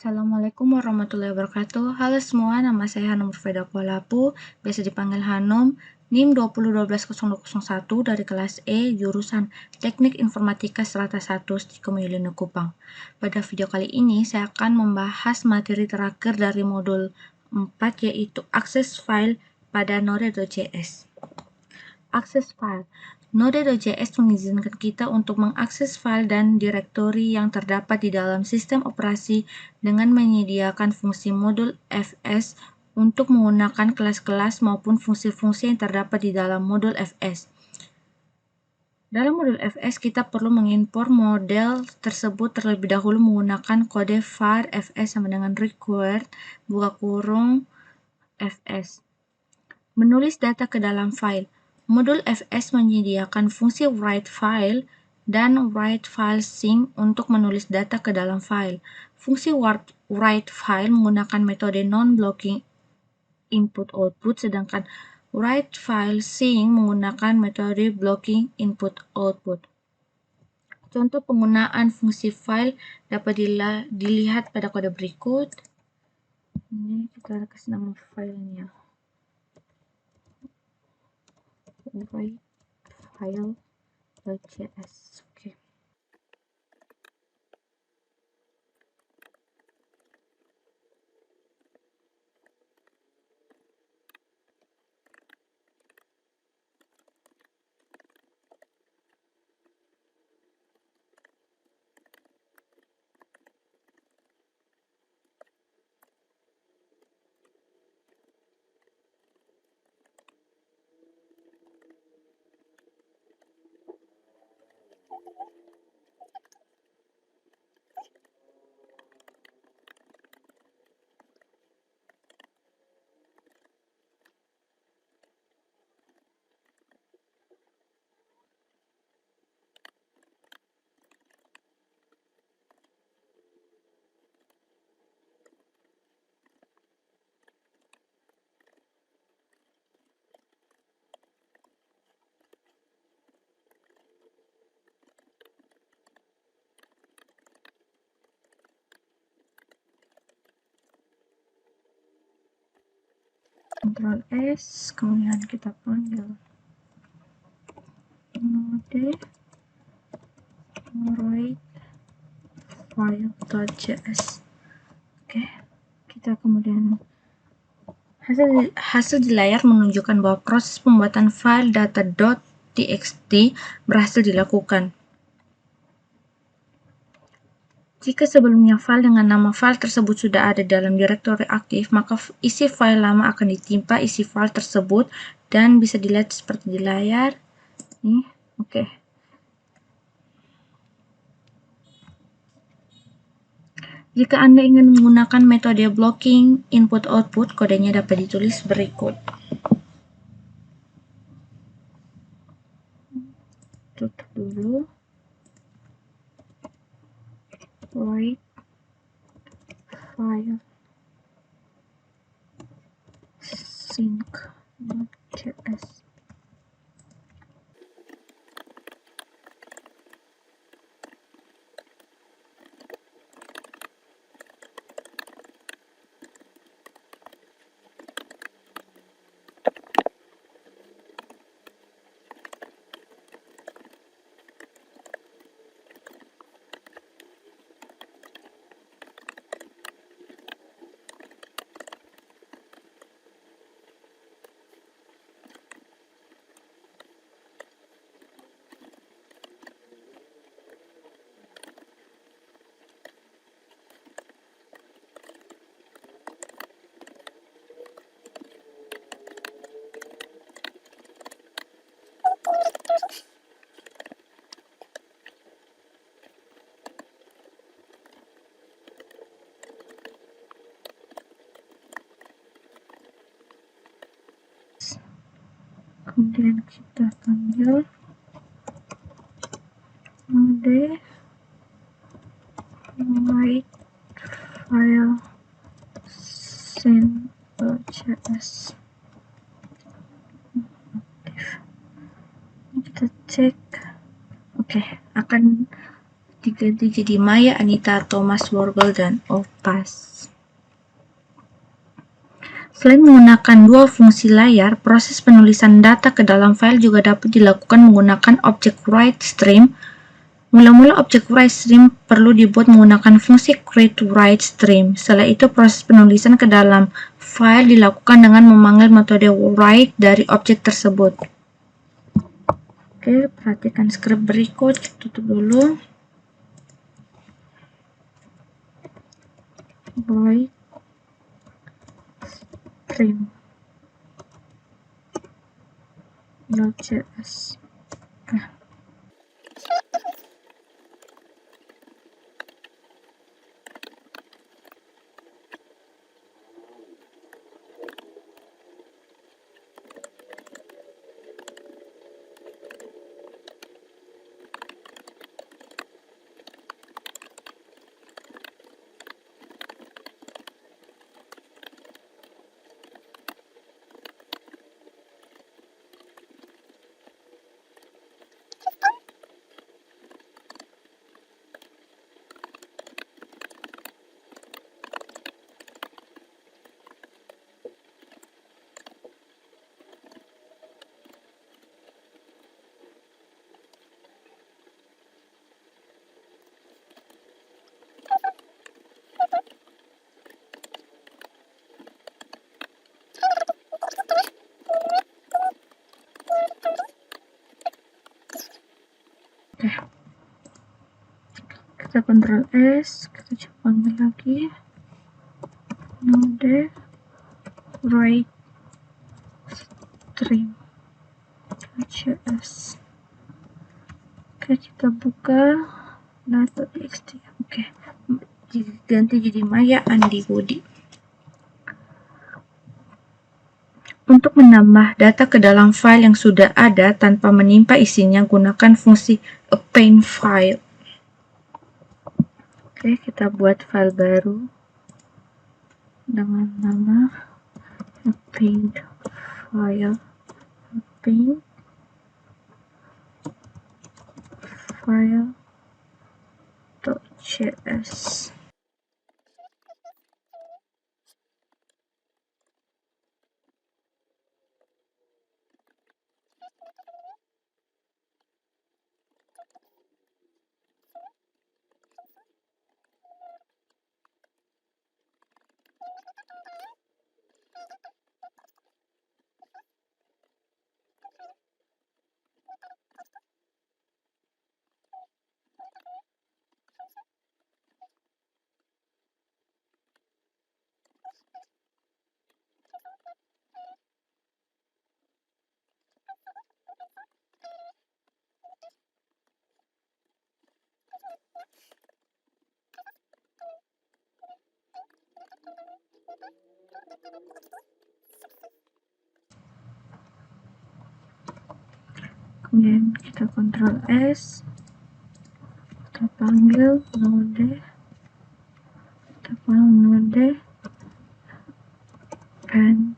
Assalamualaikum warahmatullahi wabarakatuh. Halo semua, nama saya Hanum Rufaidah Kualapu, biasa dipanggil Hanum, NIM 20120201 dari kelas E, jurusan Teknik Informatika Strata 1, Stikom Yulino Kupang. Pada video kali ini, saya akan membahas materi terakhir dari modul 4, yaitu akses file pada Node.js. Akses file. Node.js mengizinkan kita untuk mengakses file dan direktori yang terdapat di dalam sistem operasi dengan menyediakan fungsi modul fs untuk menggunakan kelas-kelas maupun fungsi-fungsi yang terdapat di dalam modul fs. Dalam modul fs, kita perlu mengimpor model tersebut terlebih dahulu menggunakan kode var fs sama dengan required buka kurung fs. Menulis data ke dalam file. Modul fs menyediakan fungsi write file dan write file sync untuk menulis data ke dalam file. Fungsi write file menggunakan metode non-blocking input-output, sedangkan write file sync menggunakan metode blocking input-output. Contoh penggunaan fungsi file dapat dilihat pada kode berikut. Ini kita kasih nama filenya. Write file.js. Oke. Ctrl S, kemudian kita panggil node write file.js. Oke, kita kemudian hasil di layar menunjukkan bahwa proses pembuatan file data.txt berhasil dilakukan. Jika sebelumnya file dengan nama file tersebut sudah ada dalam direktori aktif, maka isi file lama akan ditimpa isi file tersebut dan bisa dilihat seperti di layar. Nih, oke. Jika Anda ingin menggunakan metode blocking input-output, kodenya dapat ditulis berikut. Tutup dulu. Write file sync.js. Kemudian kita panggil node write file sync.js. Kita cek. Oke, akan diganti jadi Maya, Anita, Thomas, Worgle, dan Opas. Selain menggunakan dua fungsi layar, proses penulisan data ke dalam file juga dapat dilakukan menggunakan objek write stream. Mula-mula objek write stream perlu dibuat menggunakan fungsi create write stream. Setelah itu proses penulisan ke dalam file dilakukan dengan memanggil metode write dari objek tersebut. Oke, perhatikan skrip berikut. Tutup dulu. Write stream .js. Oke, kita Ctrl S, kita coba panggil lagi node write stream .js. Oke, kita buka data.txt. Oke, diganti jadi Maya Andi Budi. Untuk menambah data ke dalam file yang sudah ada tanpa menimpa isinya, gunakan fungsi append file. Oke, kita buat file baru dengan nama append file. Append file.js. Kemudian kita Ctrl S, kita panggil node append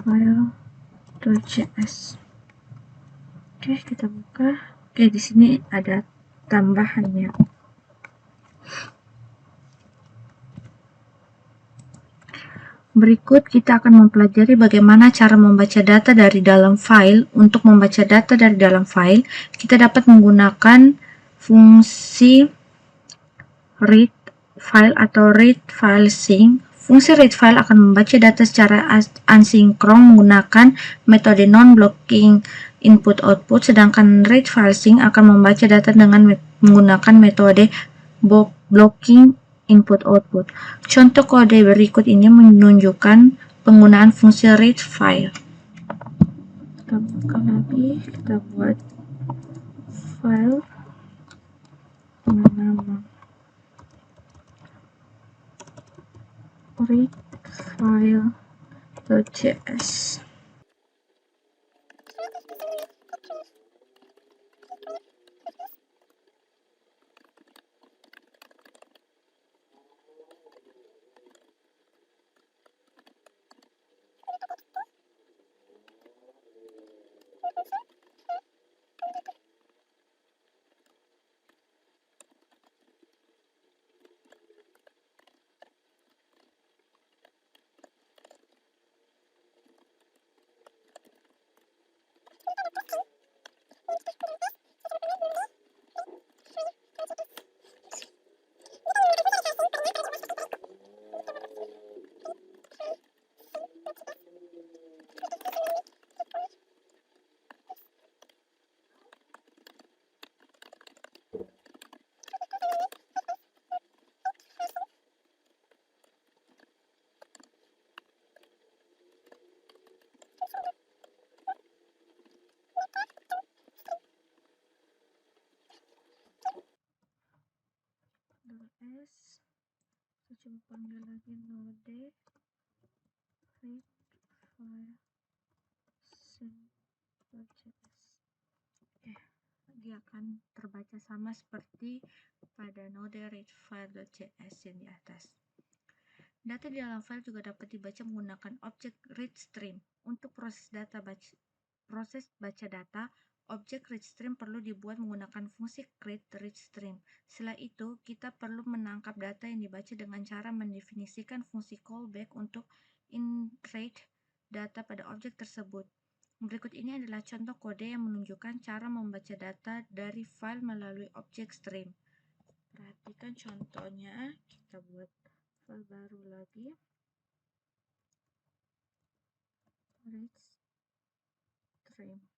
file.js. Oke, kita buka. Oke, di sini ada tambahannya. Berikut kita akan mempelajari bagaimana cara membaca data dari dalam file. Untuk membaca data dari dalam file, kita dapat menggunakan fungsi read file atau read file sync. Fungsi read file akan membaca data secara asinkron menggunakan metode non-blocking input-output, sedangkan read file sync akan membaca data dengan menggunakan metode blocking input-output. Contoh kode berikut ini menunjukkan penggunaan fungsi read file. Kita buka lagi, kita buat file dengan nama read file.js. Ctrl+S, kita coba panggil lagi node read file sync.js. Dia akan terbaca sama seperti pada node read file.js yang di atas. Data di dalam file juga dapat dibaca menggunakan objek readStream. Untuk proses baca data, objek readStream perlu dibuat menggunakan fungsi create_readStream. Setelah itu, kita perlu menangkap data yang dibaca dengan cara mendefinisikan fungsi callback untuk iterate data pada objek tersebut. Berikut ini adalah contoh kode yang menunjukkan cara membaca data dari file melalui objek stream. Perhatikan contohnya, kita buat file baru lagi. readStream.js.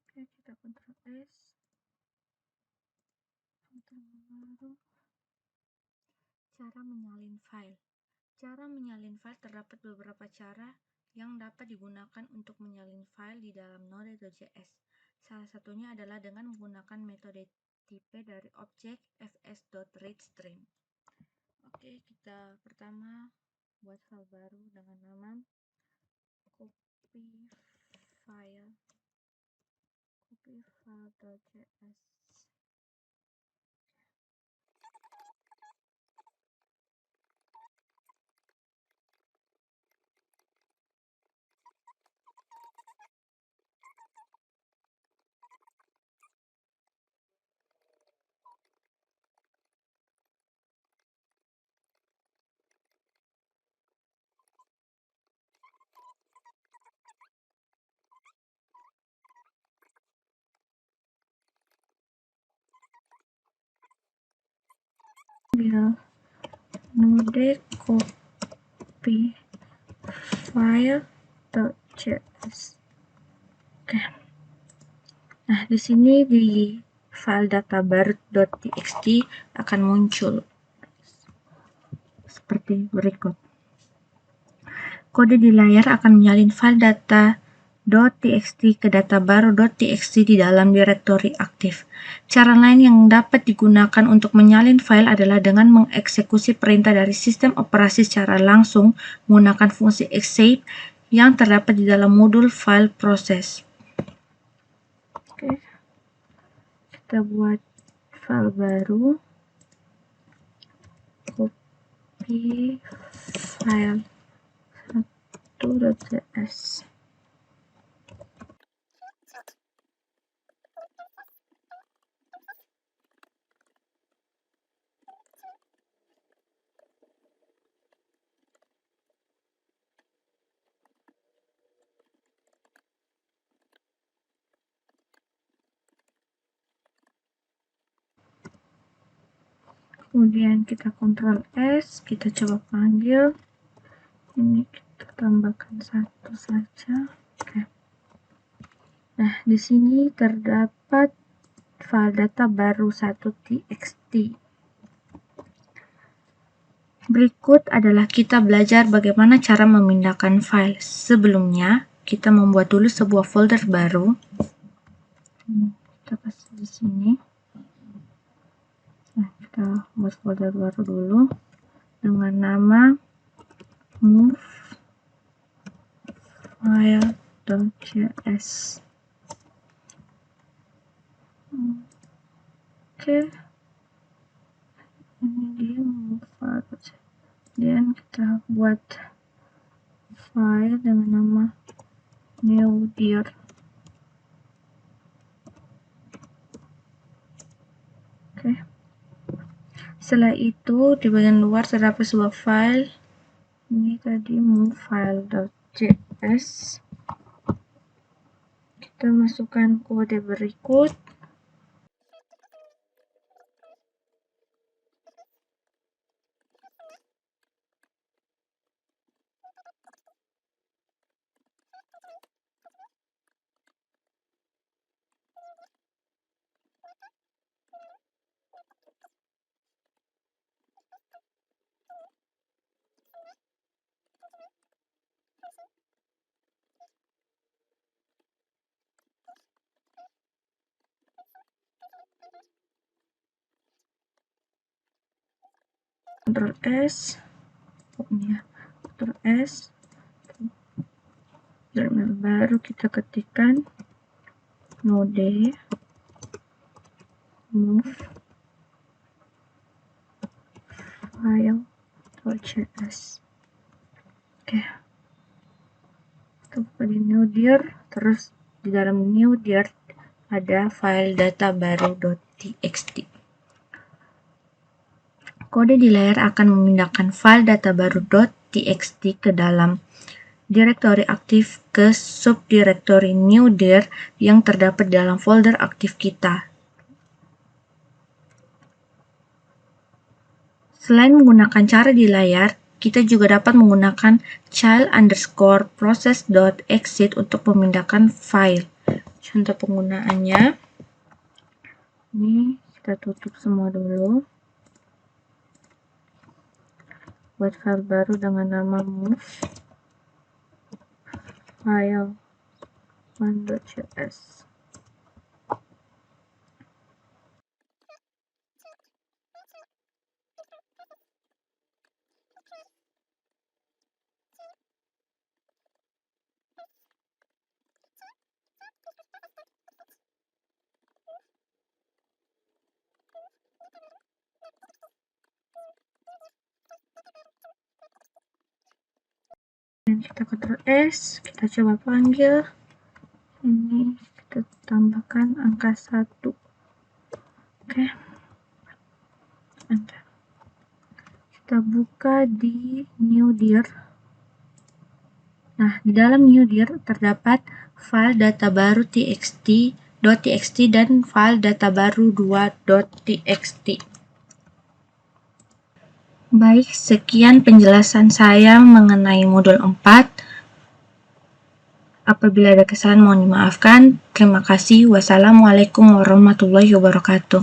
Oke, kita Ctrl+S, baru. Cara menyalin file. Cara menyalin file terdapat beberapa cara yang dapat digunakan untuk menyalin file di dalam node.js. Salah satunya adalah dengan menggunakan metode tipe dari objek fs.readStream. Oke, kita pertama buat file baru dengan nama copyfile.js. Node copyfile.js. Oke. Nah, di sini di file data baru.txt akan muncul seperti berikut. Kode di layar akan menyalin file data.txt ke data baru.txt di dalam direktori aktif. Cara lain yang dapat digunakan untuk menyalin file adalah dengan mengeksekusi perintah dari sistem operasi secara langsung menggunakan fungsi escape yang terdapat di dalam modul file proses. Oke, kita buat file baru, copyfile1.js. Kemudian kita Ctrl+S, kita coba panggil. Ini kita tambahkan satu saja. Oke. Nah, di sini terdapat file data baru 1.txt. Berikut adalah kita belajar bagaimana cara memindahkan file. Sebelumnya, kita membuat dulu sebuah folder baru. Kita kasih di sini. Nah, kita buat folder baru dulu dengan nama movefile.js. Oke, ini dia movefile. Kemudian kita buat file dengan nama newdir. Oke. Setelah itu di bagian luar terdapat sebuah file. Ini tadi move file.js. Kita masukkan kode berikut. Ctrl S, Ctrl S, terminal baru kita ketikkan node move file.js. Oke, kita buka di new dir, terus di dalam new dir ada file data baru.txt. Kode di layar akan memindahkan file data baru.txt ke dalam direktori aktif ke subdirektori new dir yang terdapat dalam folder aktif kita. Selain menggunakan cara di layar, kita juga dapat menggunakan child_process.exit untuk memindahkan file. Contoh penggunaannya, ini kita tutup semua dulu. Buat file baru dengan nama move file1.js. Dan kita Ctrl S, kita coba panggil. Ini kita tambahkan angka 1. Oke. Enter. Kita buka di new dir. Nah, di dalam new dir terdapat file data baru txt dan file data baru 2.txt. Baik, sekian penjelasan saya mengenai modul 4. Apabila ada kesalahan mohon dimaafkan. Terima kasih. Wassalamualaikum warahmatullahi wabarakatuh.